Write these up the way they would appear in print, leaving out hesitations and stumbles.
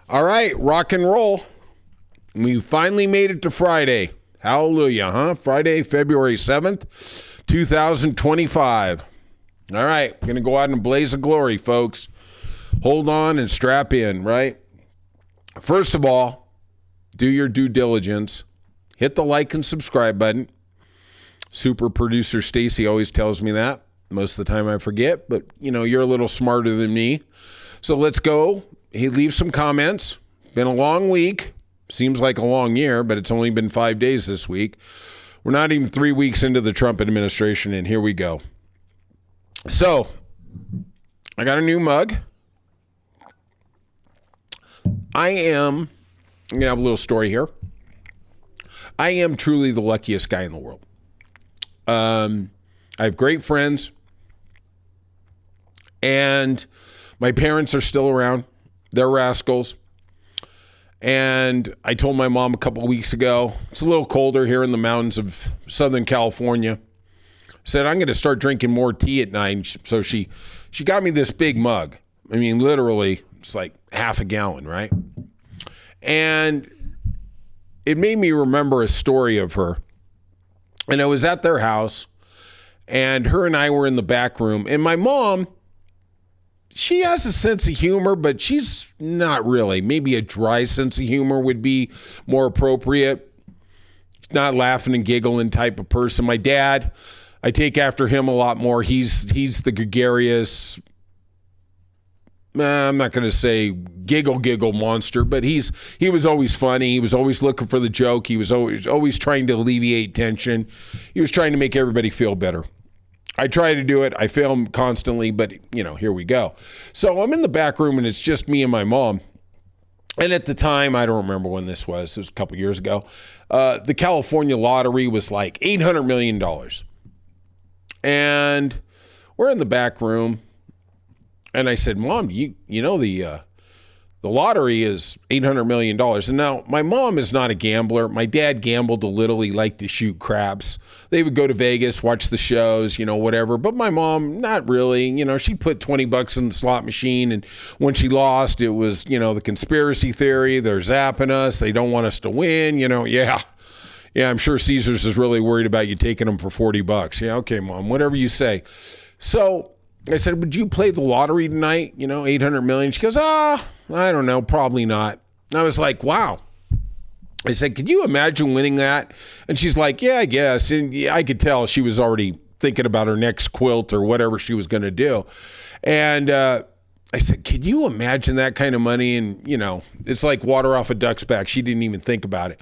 All right, rock and roll. We finally made it to Friday. Hallelujah, huh? Friday, February 7th, 2025. All right, going to go out in a blaze of glory, folks. Hold on and strap in, right? First of all, do your due diligence. Hit the like and subscribe button. Super producer Stacy always tells me that. Most of the time I forget, but you're a little smarter than me. So let's go. He leaves some comments. Been a long week. Seems like a long year, but it's only been 5 days this week. We're not even 3 weeks into the Trump administration, and here we go. So, I got a new mug. I'm going to have a little story here. I am truly the luckiest guy in the world. I have great friends, and my parents are still around. They're rascals. And I told my mom a couple of weeks ago, it's a little colder here in the mountains of Southern California. Said, I'm going to start drinking more tea at night. So she got me this big mug. I mean, literally, it's like half a gallon, right? And it made me remember a story of her. And I was at their house, and her and I were in the back room. And my mom, she has a sense of humor, but she's not really. Maybe a dry sense of humor would be more appropriate. Not laughing and giggling type of person. My dad, I take after him a lot more. He's the gregarious, I'm not going to say giggle monster, but he was always funny. He was always looking for the joke. He was always trying to alleviate tension. He was trying to make everybody feel better. I try to do it. I fail constantly, but here we go. So I'm in the back room, and it's just me and my mom. And at the time, I don't remember when this was. It was a couple years ago. The California lottery was like $800 million. And we're in the back room, and I said, Mom, the lottery is $800 million. And now my mom is not a gambler. My dad gambled a little. He liked to shoot craps. They would go to Vegas, watch the shows, whatever. But my mom, not really. She put $20 in the slot machine. And when she lost, it was, the conspiracy theory. They're zapping us. They don't want us to win. Yeah, I'm sure Caesars is really worried about you taking them for $40. Yeah, okay, Mom, whatever you say. So I said, would you play the lottery tonight? 800 million. She goes, I don't know, probably not. And I was like, wow. I said, could you imagine winning that? And she's like, yeah, I guess. And I could tell she was already thinking about her next quilt or whatever she was going to do. And I said, could you imagine that kind of money? And, it's like water off a duck's back. She didn't even think about it.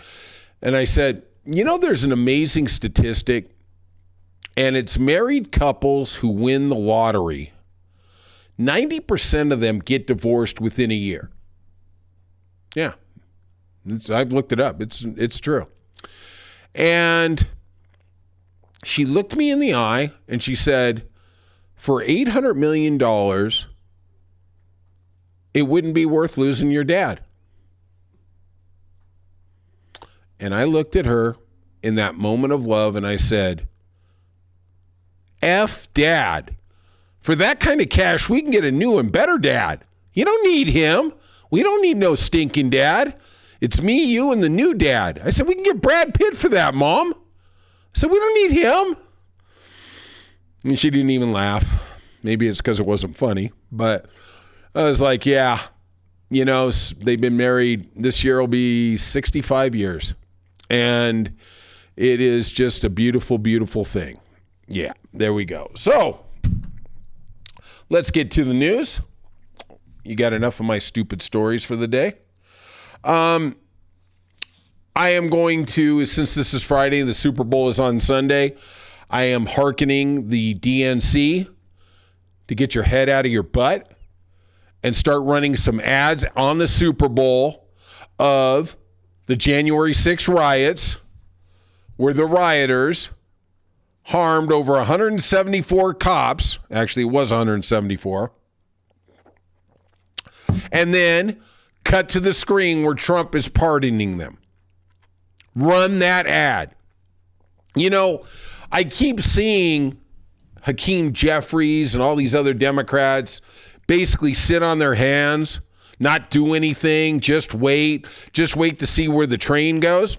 And I said, there's an amazing statistic, and it's married couples who win the lottery. 90% of them get divorced within a year. Yeah. I've looked it up. It's true. And she looked me in the eye and she said, for $800 million, it wouldn't be worth losing your dad. And I looked at her in that moment of love and I said, F dad. For that kind of cash, we can get a new and better dad. You don't need him. We don't need no stinking dad. It's me, you, and the new dad. I said, we can get Brad Pitt for that, Mom. I said, we don't need him. And she didn't even laugh. Maybe it's because it wasn't funny. But I was like, yeah, they've been married. This year will be 65 years. And it is just a beautiful, beautiful thing. Yeah, there we go. So let's get to the news. You got enough of my stupid stories for the day? I am going to, since this is Friday, the Super Bowl is on Sunday, I am hearkening the DNC to get your head out of your butt and start running some ads on the Super Bowl of the January 6th riots, where the rioters harmed over 174 cops. Actually, it was 174. And then cut to the screen where Trump is pardoning them. Run that ad. I keep seeing Hakeem Jeffries and all these other Democrats basically sit on their hands not do anything, just wait to see where the train goes.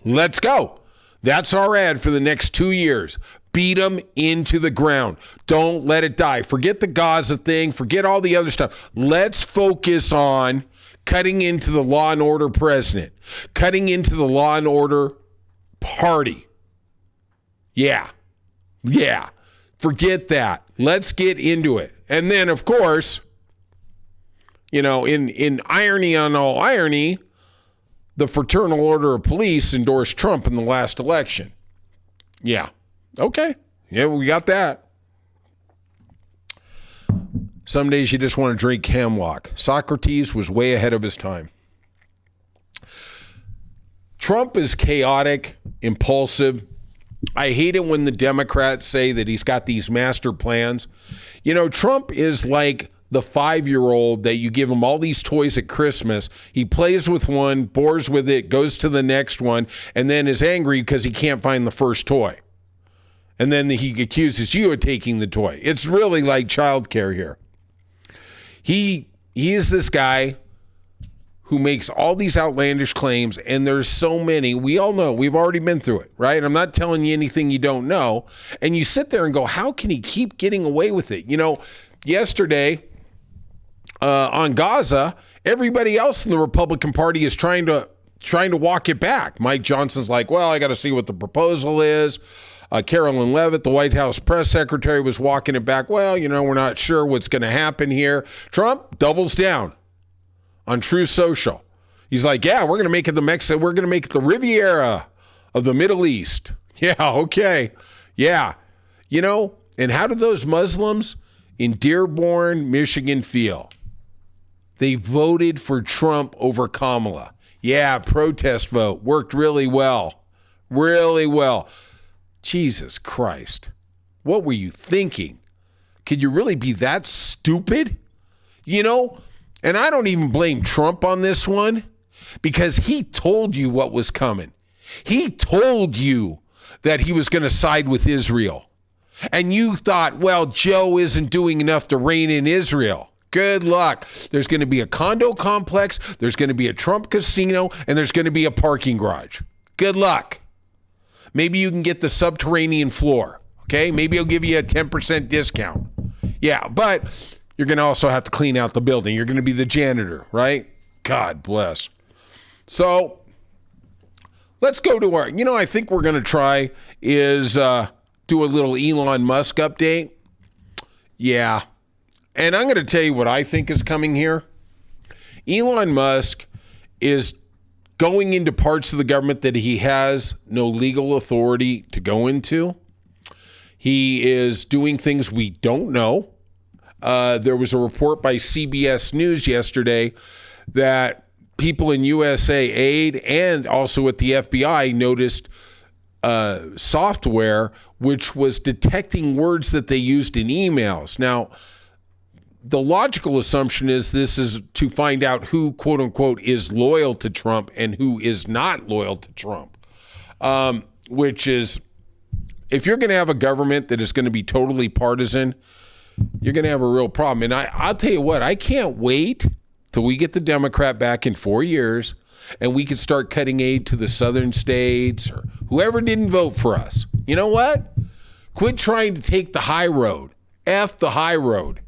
Let's go. That's our ad for the next 2 years. Beat them into the ground. Don't let it die. Forget the Gaza thing. Forget all the other stuff. Let's focus on cutting into the law and order president, cutting into the law and order party. Yeah. Forget that. Let's get into it. And then, of course, in irony on all irony, the Fraternal Order of Police endorsed Trump in the last election. Yeah. Okay. Yeah, we got that. Some days you just want to drink hemlock. Socrates was way ahead of his time. Trump is chaotic, impulsive. I hate it when the Democrats say that he's got these master plans. Trump is like the 5-year-old that you give him all these toys at Christmas. He plays with one, bores with it, goes to the next one, and then is angry because he can't find the first toy. And then he accuses you of taking the toy. It's really like childcare here. He is this guy who makes all these outlandish claims, and there's so many. We all know. We've already been through it, right? I'm not telling you anything you don't know. And you sit there and go, how can he keep getting away with it? Yesterday on Gaza, everybody else in the Republican Party is trying to walk it back. Mike Johnson's like, well, I got to see what the proposal is. Carolyn Leavitt, the White House press secretary, was walking it back. Well, we're not sure what's going to happen here. Trump doubles down on True Social. He's like, yeah, we're going to make it we're going to make it the Riviera of the Middle East. Yeah, okay. Yeah. And how do those Muslims in Dearborn, Michigan feel? They voted for Trump over Kamala. Yeah, protest vote. Worked really well. Really well. Jesus Christ. What were you thinking? Could you really be that stupid? And I don't even blame Trump on this one because he told you what was coming. He told you that he was going to side with Israel. And you thought, well, Joe isn't doing enough to rein in Israel. Good luck. There's going to be a condo complex, there's going to be a Trump casino, and there's going to be a parking garage. Good luck. Maybe you can get the subterranean floor, okay? Maybe he'll give you a 10% discount. Yeah, but you're going to also have to clean out the building. You're going to be the janitor, right? God bless. So let's go to our, I think we're going to try is do a little Elon Musk update. Yeah. And I'm going to tell you what I think is coming here. Elon Musk is going into parts of the government that he has no legal authority to go into. He is doing things we don't know. There was a report by CBS News yesterday that people in USAID and also at the FBI noticed software which was detecting words that they used in emails. Now, the logical assumption is this is to find out who, quote unquote, is loyal to Trump and who is not loyal to Trump, which is, if you're going to have a government that is going to be totally partisan, you're going to have a real problem. And I'll tell you what, I can't wait till we get the Democrat back in 4 years and we can start cutting aid to the southern states or whoever didn't vote for us. You know what? Quit trying to take the high road. F the high road.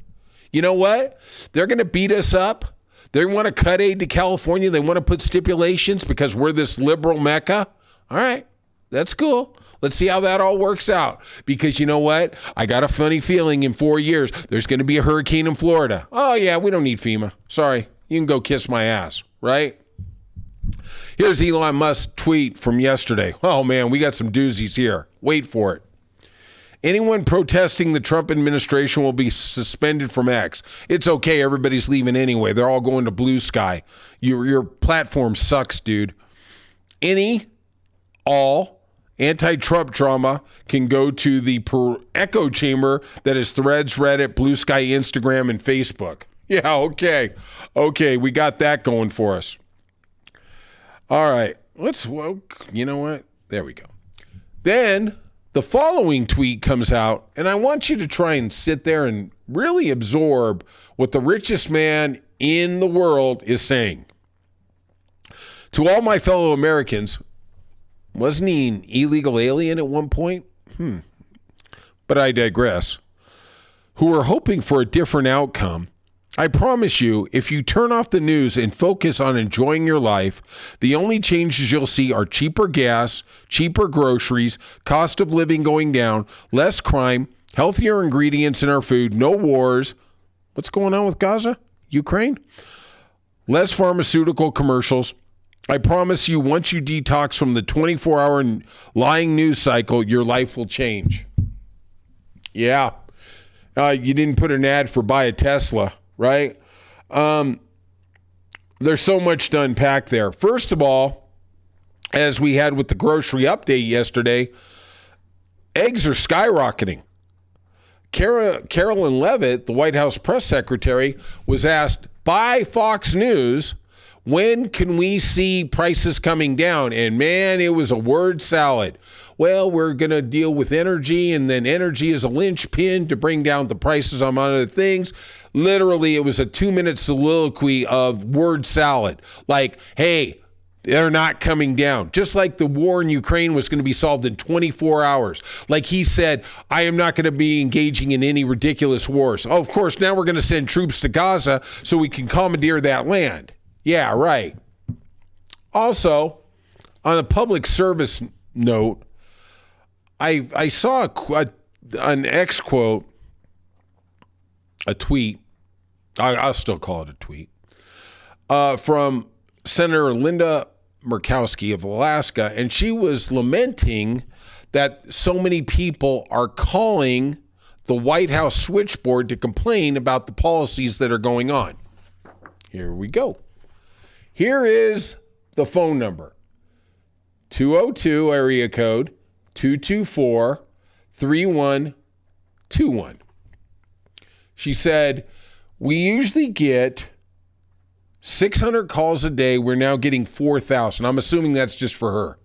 You know what? They're going to beat us up. They want to cut aid to California. They want to put stipulations because we're this liberal mecca. All right, that's cool. Let's see how that all works out. Because you know what? I got a funny feeling in 4 years, there's going to be a hurricane in Florida. Oh, yeah, we don't need FEMA. Sorry, you can go kiss my ass, right? Here's Elon Musk's tweet from yesterday. Oh, man, we got some doozies here. Wait for it. Anyone protesting the Trump administration will be suspended from X. It's okay. Everybody's leaving anyway. They're all going to Blue Sky. Your platform sucks, dude. All anti-Trump drama can go to the echo chamber that is Threads, Reddit, Blue Sky, Instagram, and Facebook. Yeah, okay. Okay, we got that going for us. All right. You know what? There we go. Then the following tweet comes out, and I want you to try and sit there and really absorb what the richest man in the world is saying. To all my fellow Americans, wasn't he an illegal alien at one point? But I digress. Who are hoping for a different outcome, I promise you, if you turn off the news and focus on enjoying your life, the only changes you'll see are cheaper gas, cheaper groceries, cost of living going down, less crime, healthier ingredients in our food, no wars. What's going on with Gaza? Ukraine? Less pharmaceutical commercials. I promise you, once you detox from the 24-hour lying news cycle, your life will change. Yeah. You didn't put an ad for buy a Tesla, right? There's so much to unpack there. First of all, as we had with the grocery update yesterday, eggs are skyrocketing. Carolyn Leavitt, the White House press secretary, was asked by Fox News, when can we see prices coming down? And man, it was a word salad. Well, we're going to deal with energy, and then energy is a linchpin to bring down the prices on other things. Literally, it was a 2-minute soliloquy of word salad. Like, hey, they're not coming down. Just like the war in Ukraine was going to be solved in 24 hours. Like he said, I am not going to be engaging in any ridiculous wars. Oh, of course, now we're going to send troops to Gaza so we can commandeer that land. Yeah, right. Also, on a public service note, I saw an X quote, a tweet. I'll still call it a tweet, from Senator Linda Murkowski of Alaska, and she was lamenting that so many people are calling the White House switchboard to complain about the policies that are going on. Here we go. Here is the phone number, 202 area code 224-3121. She said, we usually get 600 calls a day. We're now getting 4,000. I'm assuming that's just for her.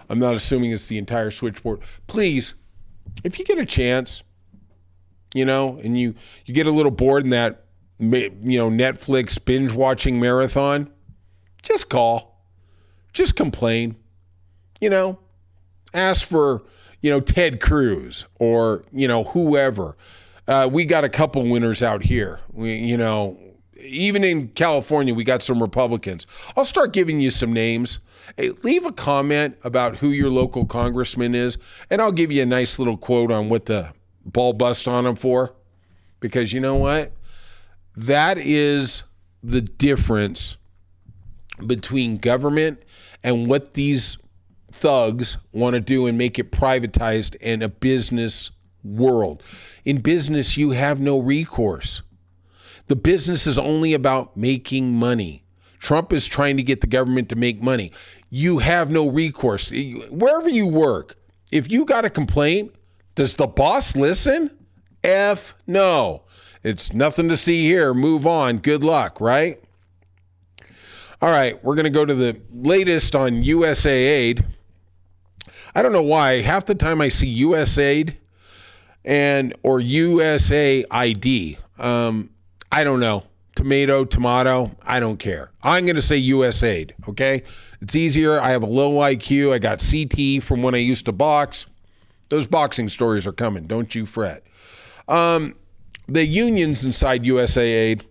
I'm not assuming it's the entire switchboard. Please, if you get a chance, and you get a little bored in that, Netflix binge watching marathon, just call, just complain, ask for, Ted Cruz or, whoever. We got a couple winners out here. Even in California, we got some Republicans. I'll start giving you some names. Hey, leave a comment about who your local congressman is, and I'll give you a nice little quote on what the ball bust on him for. Because you know what? That is the difference between government and what these thugs want to do and make it privatized in a business world. In business, you have no recourse. The business is only about making money. Trump is trying to get the government to make money. You have no recourse. Wherever you work, if you got a complaint, does the boss listen? F no. It's nothing to see here. Move on. Good luck, right? All right, we're going to go to the latest on USAID. I don't know why. Half the time I see USAID or USAID. I don't know. Tomato, I don't care. I'm going to say USAID, okay? It's easier. I have a low IQ. I got CT from when I used to box. Those boxing stories are coming. Don't you fret. The unions inside USAID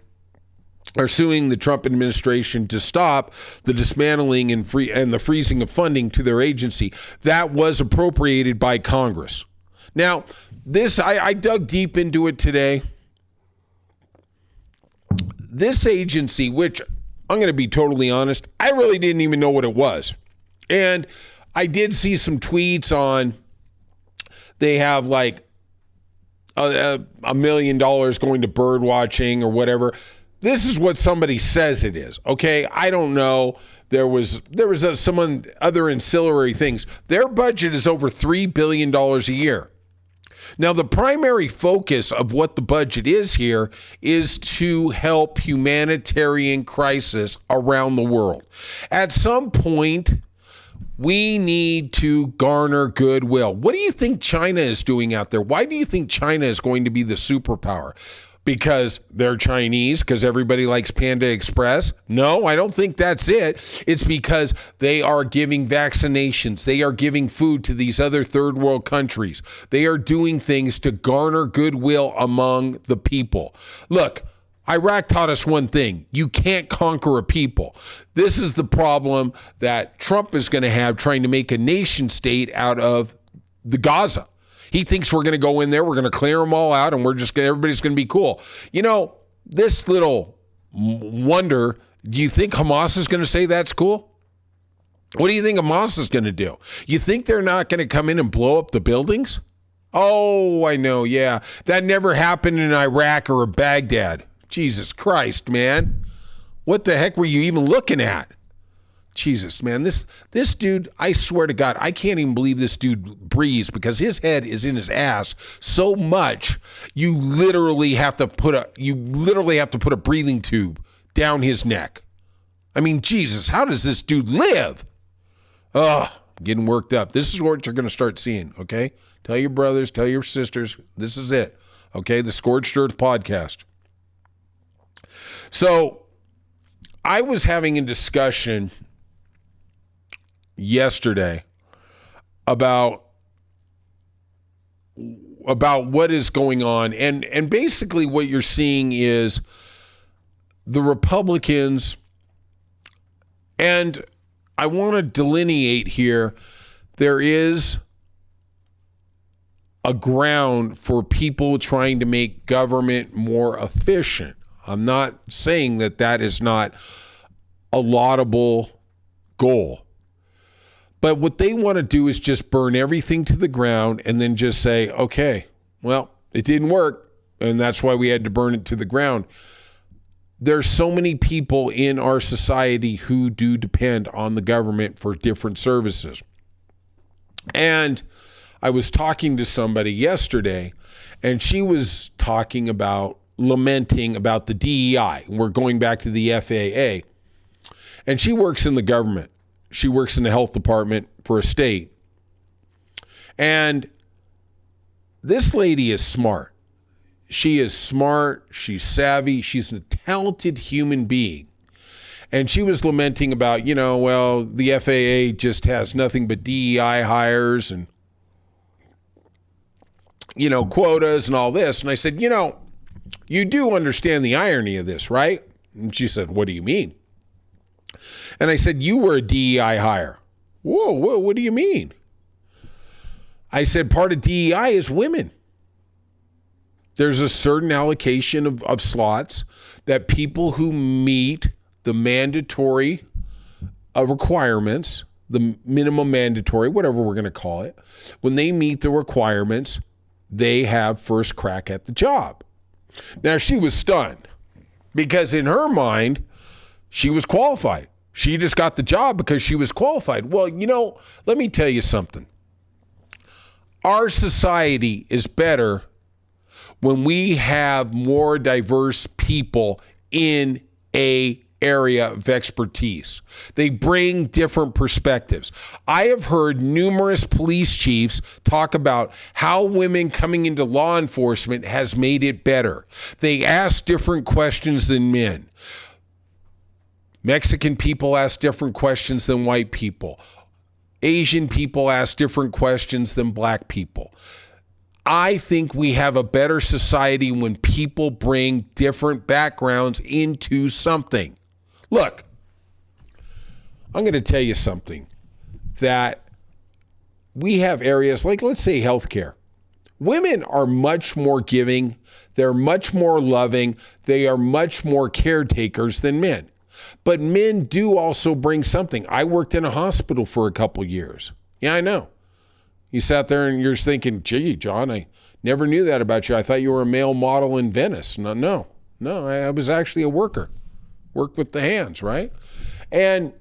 are suing the Trump administration to stop the dismantling and the freezing of funding to their agency that was appropriated by Congress. Now, this, I dug deep into it today. This agency, which I'm going to be totally honest, I really didn't even know what it was. And I did see some tweets on, they have like $1 million going to bird watching or whatever. This is what somebody says it is. Okay. I don't know. There was some other ancillary things. Their budget is over $3 billion a year. Now, the primary focus of what the budget is here is to help humanitarian crisis around the world. At some point, we need to garner goodwill. What do you think China is doing out there? Why do you think China is going to be the superpower? Because they're Chinese, because everybody likes Panda Express? No, I don't think that's it. It's because they are giving vaccinations. They are giving food to these other third world countries. They are doing things to garner goodwill among the people. Look, Iraq taught us one thing. You can't conquer a people. This is the problem that Trump is going to have trying to make a nation state out of the Gaza. He thinks we're going to go in there, we're going to clear them all out, and everybody's going to be cool. You know, this little wonder, do you think Hamas is going to say that's cool? What do you think Hamas is going to do? You think they're not going to come in and blow up the buildings? Oh, I know, yeah. That never happened in Iraq or Baghdad. Jesus Christ, man. What the heck were you even looking at? Jesus, man, this dude, I swear to God, I can't even believe this dude breathes because his head is in his ass so much. You literally have to put a breathing tube down his neck. I mean, Jesus, how does this dude live? Oh, getting worked up. This is what you're going to start seeing, okay? Tell your brothers, tell your sisters, this is it, okay? The Scorched Earth podcast. So I was having a discussion yesterday about what is going on, and basically what you're seeing is the Republicans, and I want to delineate here, there is a ground for people trying to make government more efficient. I'm not saying that is not a laudable goal. But what they want to do is just burn everything to the ground and then just say, okay, well, it didn't work, and that's why we had to burn it to the ground. There's so many people in our society who do depend on the government for different services. And I was talking to somebody yesterday, and she was lamenting about the DEI. We're going back to the FAA. And she works in the government. She works in the health department for a state. And this lady is smart. She is smart. She's savvy. She's a talented human being. And she was lamenting about, the FAA just has nothing but DEI hires and, quotas and all this. And I said, you do understand the irony of this, right? And she said, what do you mean? And I said, you were a DEI hire. Whoa, what do you mean? I said, part of DEI is women. There's a certain allocation of slots that people who meet the mandatory requirements, the minimum mandatory, whatever we're going to call it, when they meet the requirements, they have first crack at the job. Now, she was stunned because in her mind, she was qualified. She just got the job because she was qualified. Well, let me tell you something. Our society is better when we have more diverse people in a area of expertise. They bring different perspectives. I have heard numerous police chiefs talk about how women coming into law enforcement has made it better. They ask different questions than men. Mexican people ask different questions than white people. Asian people ask different questions than black people. I think we have a better society when people bring different backgrounds into something. Look, I'm going to tell you something, that we have areas like, let's say, healthcare. Women are much more giving. They're much more loving. They are much more caretakers than men. But men do also bring something. I worked in a hospital for a couple years. Yeah, I know. You sat there and you're thinking, gee, John, I never knew that about you. I thought you were a male model in Venice. No, I was actually a worker. Worked with the hands, right? And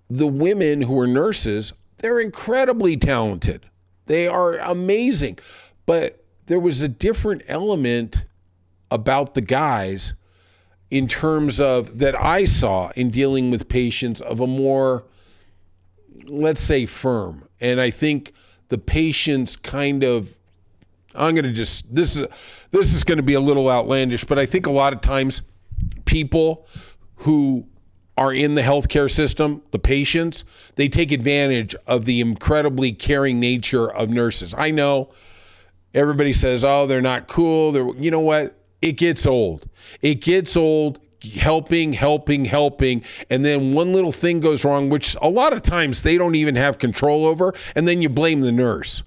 the women who are nurses, they're incredibly talented. They are amazing. But there was a different element about the guys in terms of that I saw in dealing with patients of a more, let's say, firm. And I think the patients kind of, I'm going to just, this is going to be a little outlandish, but I think a lot of times people who are in the healthcare system, the patients, they take advantage of the incredibly caring nature of nurses. I know everybody says, oh, they're not cool. You know what? It gets old. It gets old helping. And then one little thing goes wrong, which a lot of times they don't even have control over. And then you blame the nurse.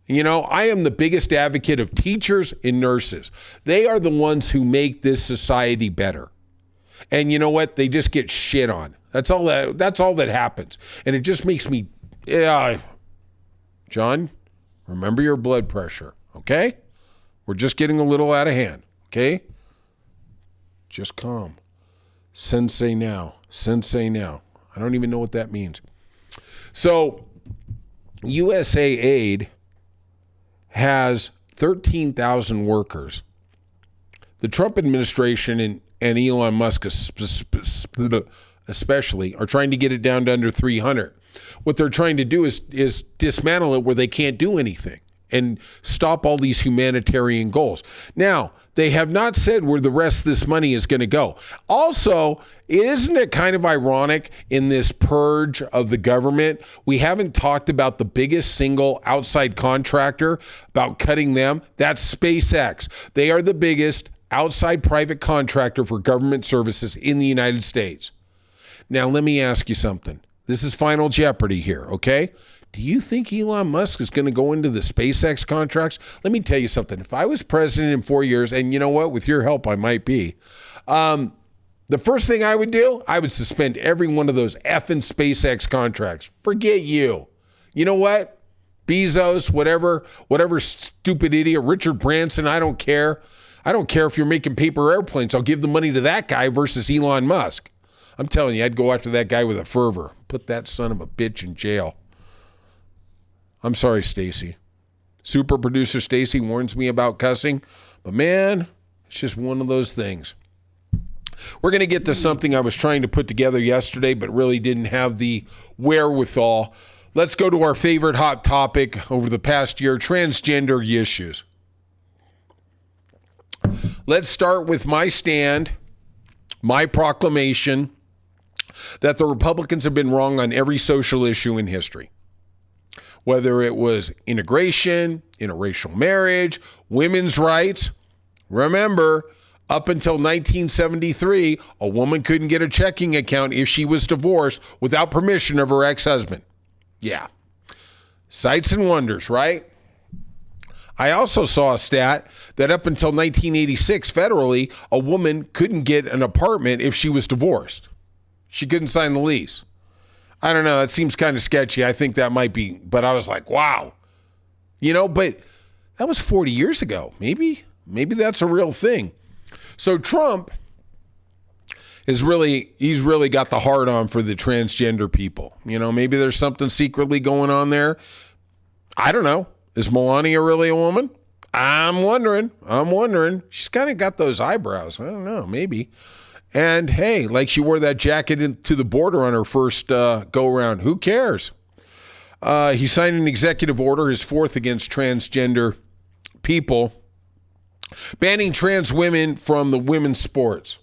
You know, I am the biggest advocate of teachers and nurses. They are the ones who make this society better. And you know what? They just get shit on. That's all that happens. And it just makes me, John, remember your blood pressure, okay? We're just getting a little out of hand, okay? Just calm. Sensei now. I don't even know what that means. So, USAID has 13,000 workers. The Trump administration and Elon Musk especially are trying to get it down to under 300. What they're trying to do is dismantle it where they can't do anything and stop all these humanitarian goals. Now, they have not said where the rest of this money is going to go. Also, isn't it kind of ironic in this purge of the government? We haven't talked about the biggest single outside contractor, about cutting them. That's SpaceX. They are the biggest outside private contractor for government services in the United States. Now, let me ask you something. This is Final Jeopardy here, okay? Do you think Elon Musk is going to go into the SpaceX contracts? Let me tell you something. If I was president in 4 years, and you know what? With your help, I might be. The first thing I would do, I would suspend every one of those effing SpaceX contracts. Forget you. You know what? Bezos, whatever stupid idiot, Richard Branson, I don't care. I don't care if you're making paper airplanes. I'll give the money to that guy versus Elon Musk. I'm telling you, I'd go after that guy with a fervor. Put that son of a bitch in jail. I'm sorry, Stacy. Super producer Stacy warns me about cussing. But man, it's just one of those things. We're going to get to something I was trying to put together yesterday, but really didn't have the wherewithal. Let's go to our favorite hot topic over the past year, transgender issues. Let's start with my stand, my proclamation that the Republicans have been wrong on every social issue in history. Whether it was integration, interracial marriage, women's rights. Remember, up until 1973, a woman couldn't get a checking account if she was divorced without permission of her ex-husband. Yeah. Sights and wonders, right? I also saw a stat that up until 1986, federally, a woman couldn't get an apartment if she was divorced. She couldn't sign the lease. I don't know. That seems kind of sketchy. I think that might be, but I was like, wow. You know, but that was 40 years ago. Maybe that's a real thing. So Trump he's really got the hard on for the transgender people. You know, maybe there's something secretly going on there. I don't know. Is Melania really a woman? I'm wondering. She's kind of got those eyebrows. I don't know. Maybe. And hey, like she wore that jacket to the border on her first go-around. Who cares? He signed an executive order, his fourth against transgender people, banning trans women from the women's sports.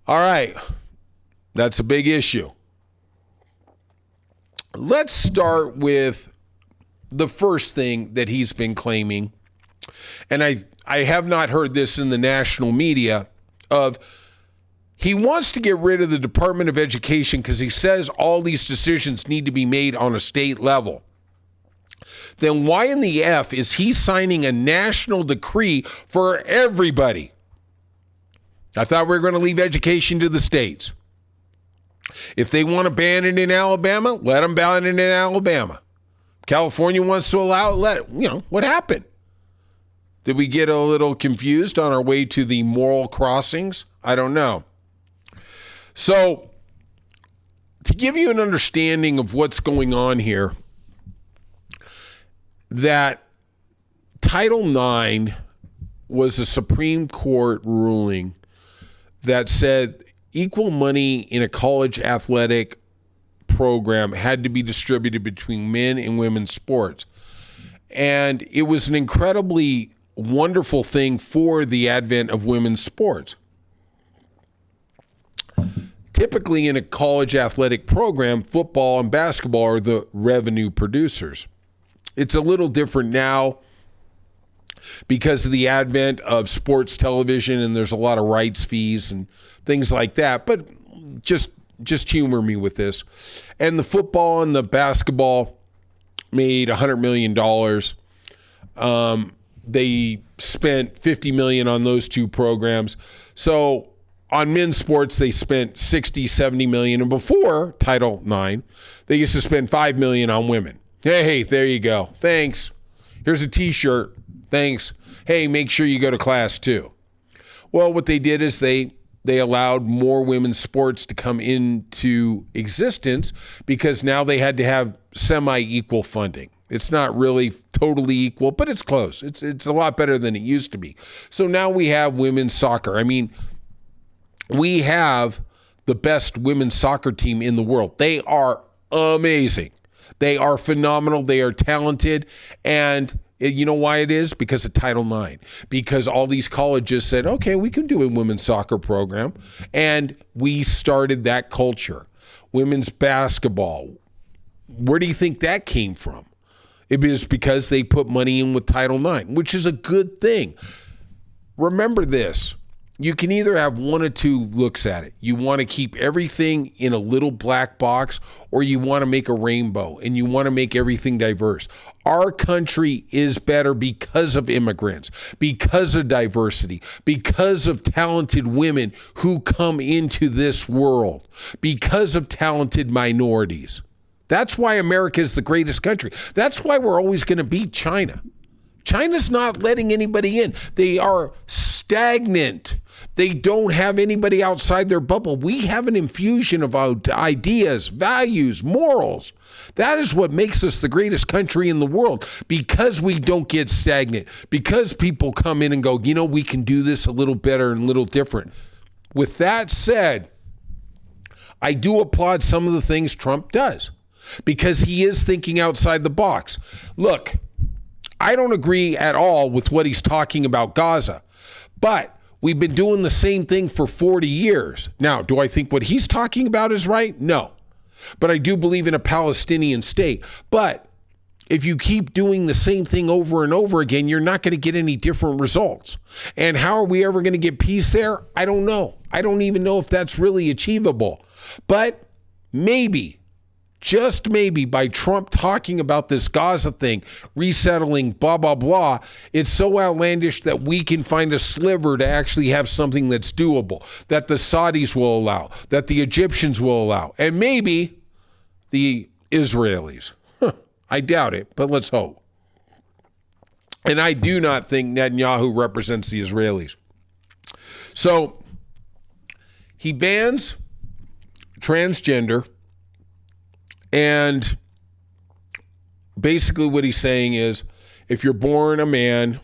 All right. That's a big issue. Let's start with the first thing that he's been claiming, and I have not heard this in the national media, of he wants to get rid of the Department of Education because he says all these decisions need to be made on a state level. Then why in the F is he signing a national decree for everybody? I thought we were going to leave education to the states. If they want to ban it in Alabama, let them ban it in Alabama. California wants to allow it, what happened? Did we get a little confused on our way to the moral crossings? I don't know. So, to give you an understanding of what's going on here, that Title IX was a Supreme Court ruling that said equal money in a college athletic program had to be distributed between men and women's sports. And it was an incredibly wonderful thing for the advent of women's sports. Typically in a college athletic program, football and basketball are the revenue producers. It's a little different now because of the advent of sports television, and there's a lot of rights fees and things like that. But just humor me with this. And the football and the basketball made $100 million. They spent $50 million on those two programs. So on men's sports, they spent $60-70 million. And before Title IX, they used to spend $5 million on women. Hey, there you go. Thanks. Here's a T-shirt. Thanks. Hey, make sure you go to class too. Well, what they did is they allowed more women's sports to come into existence because now they had to have semi-equal funding. It's not really totally equal, but it's close. It's a lot better than it used to be. So now we have women's soccer. I mean, we have the best women's soccer team in the world. They are amazing. They are phenomenal. They are talented. And you know why it is? Because of Title IX. Because all these colleges said, okay, we can do a women's soccer program. And we started that culture. Women's basketball. Where do you think that came from? It is because they put money in with Title IX, which is a good thing. Remember this. You can either have one or two looks at it. You want to keep everything in a little black box, or you want to make a rainbow and you want to make everything diverse. Our country is better because of immigrants, because of diversity, because of talented women who come into this world, because of talented minorities. That's why America is the greatest country. That's why we're always going to beat China. China's not letting anybody in. They are stagnant. They don't have anybody outside their bubble. We have an infusion of ideas, values, morals. That is what makes us the greatest country in the world, because we don't get stagnant, because people come in and go, you know, we can do this a little better and a little different. With that said, I do applaud some of the things Trump does, because he is thinking outside the box. Look, I don't agree at all with what he's talking about Gaza, but we've been doing the same thing for 40 years. Now, do I think what he's talking about is right? No. But I do believe in a Palestinian state. But if you keep doing the same thing over and over again, you're not going to get any different results. And how are we ever going to get peace there? I don't know. I don't even know if that's really achievable. But maybe, just maybe, by Trump talking about this Gaza thing, resettling, blah, blah, blah, it's so outlandish that we can find a sliver to actually have something that's doable, that the Saudis will allow, that the Egyptians will allow, and maybe the Israelis. I doubt it, but let's hope. And I do not think Netanyahu represents the Israelis. So he bans transgender. And basically what he's saying is, if you're born a man,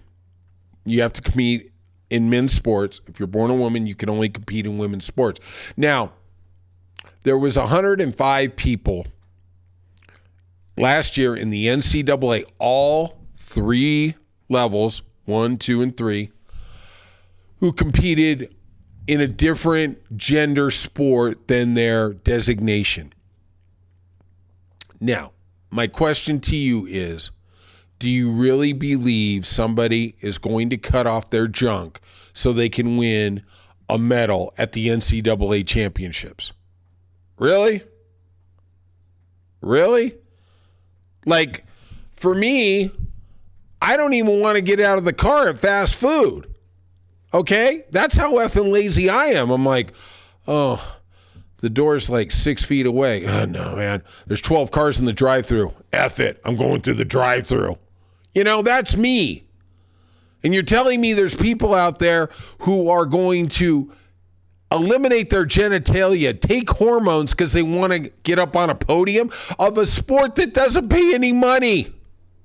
you have to compete in men's sports. If you're born a woman, you can only compete in women's sports. Now, there was 105 people last year in the NCAA, all three levels, 1, 2, and 3, who competed in a different gender sport than their designation. Now, my question to you is, do you really believe somebody is going to cut off their junk so they can win a medal at the NCAA championships? Really? Really? Like, for me, I don't even want to get out of the car at fast food. Okay? That's how effing lazy I am. I'm like, oh, the door's like 6 feet away. Oh, no, man. There's 12 cars in the drive-thru. F it. I'm going through the drive-thru. You know, that's me. And you're telling me there's people out there who are going to eliminate their genitalia, take hormones because they want to get up on a podium of a sport that doesn't pay any money.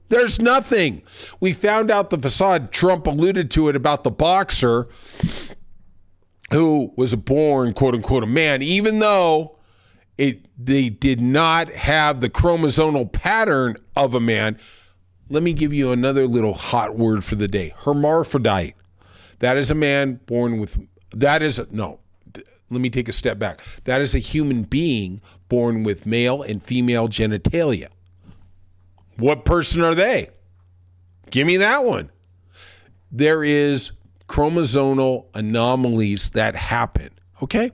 There's nothing. We found out the facade, Trump alluded to it, about the boxer who was born, quote unquote, a man, even though they did not have the chromosomal pattern of a man. let me give you another little hot word for the day. Hermaphrodite. That is a man born with, no, let me take a step back. That is a human being born with male and female genitalia. What person are they? Give me that one. There is chromosomal anomalies that happen, okay?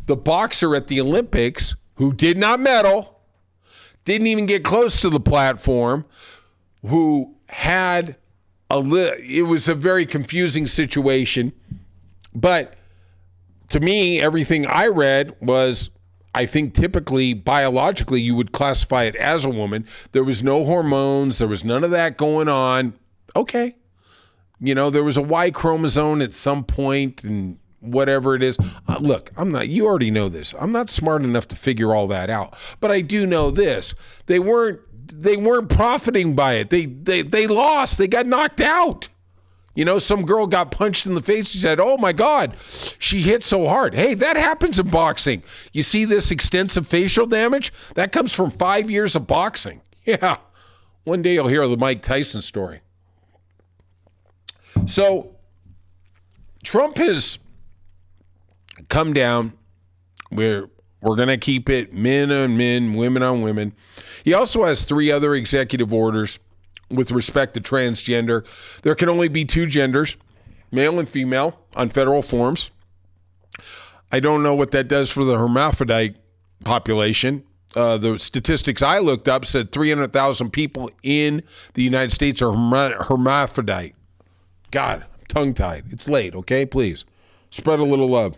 The boxer at the Olympics who did not medal, didn't even get close to the platform, who had it was a very confusing situation. But to me, everything I read was, I think typically, biologically, you would classify it as a woman. There was no hormones. There was none of that going on. Okay. There was a Y chromosome at some point and whatever it is. Look, you already know this. I'm not smart enough to figure all that out. But I do know this. They weren't profiting by it. They lost. They got knocked out. Some girl got punched in the face. She said, oh my God, she hit so hard. Hey, that happens in boxing. You see this extensive facial damage? That comes from 5 years of boxing. Yeah. One day you'll hear the Mike Tyson story. So Trump has come down. We're going to keep it men on men, women on women. He also has 3 other executive orders with respect to transgender. There can only be 2 genders, male and female, on federal forms. I don't know what that does for the hermaphrodite population. The statistics I looked up said 300,000 people in the United States are hermaphrodite. God, I'm tongue-tied. It's late, okay? Please, spread a little love.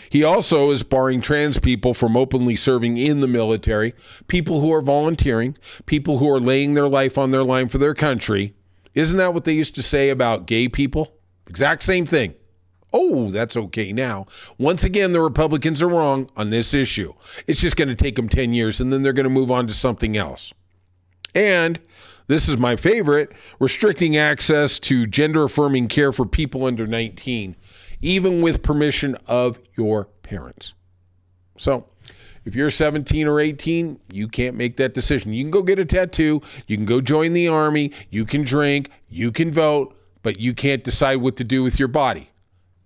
He also is barring trans people from openly serving in the military, people who are volunteering, people who are laying their life on their line for their country. Isn't that what they used to say about gay people? Exact same thing. Oh, that's okay now. Once again, the Republicans are wrong on this issue. It's just going to take them 10 years, and then they're going to move on to something else. And this is my favorite, restricting access to gender-affirming care for people under 19. Even with permission of your parents. So if you're 17 or 18, you can't make that decision. You can go get a tattoo. You can go join the army. You can drink. You can vote. But you can't decide what to do with your body.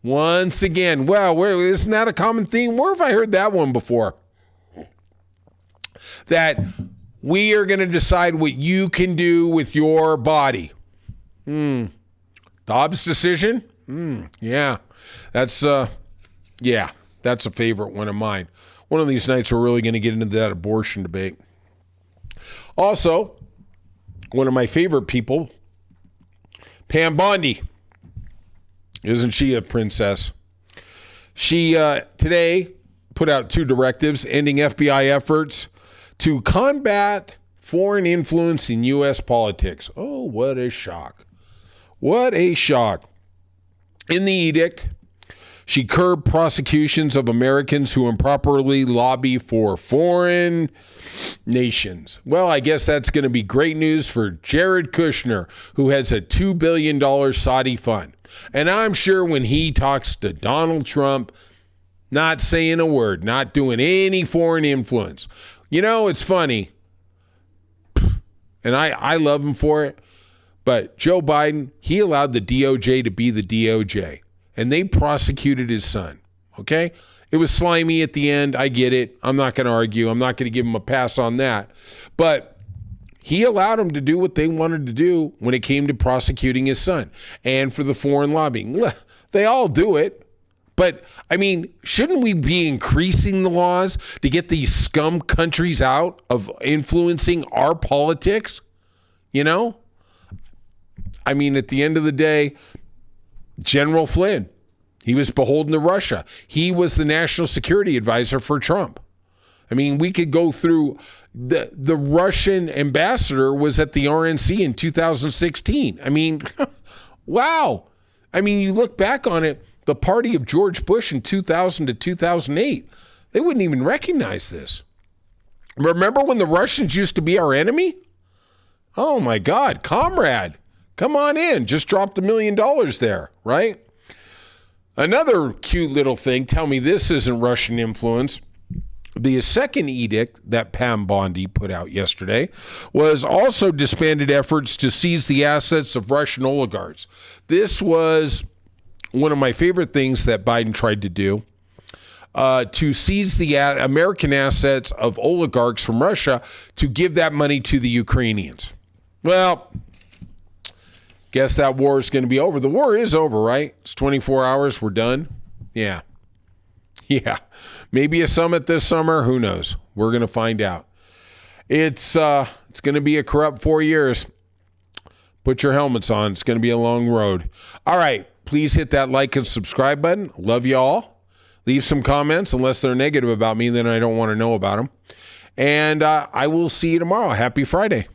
Once again, isn't that a common theme? Where have I heard that one before? That we are going to decide what you can do with your body. Dobbs' decision? Yeah. That's a favorite one of mine. One of these nights we're really going to get into that abortion debate. Also, one of my favorite people, Pam Bondi. Isn't she a princess? She today put out 2 directives ending FBI efforts to combat foreign influence in U.S. politics. Oh, what a shock. What a shock. In the edict, she curbed prosecutions of Americans who improperly lobby for foreign nations. Well, I guess that's going to be great news for Jared Kushner, who has a $2 billion Saudi fund. And I'm sure when he talks to Donald Trump, not saying a word, not doing any foreign influence. It's funny, and I love him for it. But Joe Biden, he allowed the DOJ to be the DOJ, and they prosecuted his son, okay? It was slimy at the end. I get it. I'm not going to argue. I'm not going to give him a pass on that. But he allowed them to do what they wanted to do when it came to prosecuting his son and for the foreign lobbying. They all do it. But, shouldn't we be increasing the laws to get these scum countries out of influencing our politics? At the end of the day, General Flynn, he was beholden to Russia. He was the national security advisor for Trump. We could go through the Russian ambassador was at the RNC in 2016. Wow. You look back on it, the party of George Bush in 2000 to 2008, they wouldn't even recognize this. Remember when the Russians used to be our enemy? Oh my God, comrade. Come on in. Just dropped $1 million there, right? Another cute little thing. Tell me this isn't Russian influence. The second edict that Pam Bondi put out yesterday was also disbanded efforts to seize the assets of Russian oligarchs. This was one of my favorite things that Biden tried to do, to seize the American assets of oligarchs from Russia to give that money to the Ukrainians. Well, guess that war is going to be over. The war is over, right? It's 24 hours. We're done. Yeah. Maybe a summit this summer. Who knows? We're going to find out. It's going to be a corrupt 4 years. Put your helmets on. It's going to be a long road. All right. Please hit that like and subscribe button. Love you all. Leave some comments. Unless they're negative about me, then I don't want to know about them. And I will see you tomorrow. Happy Friday.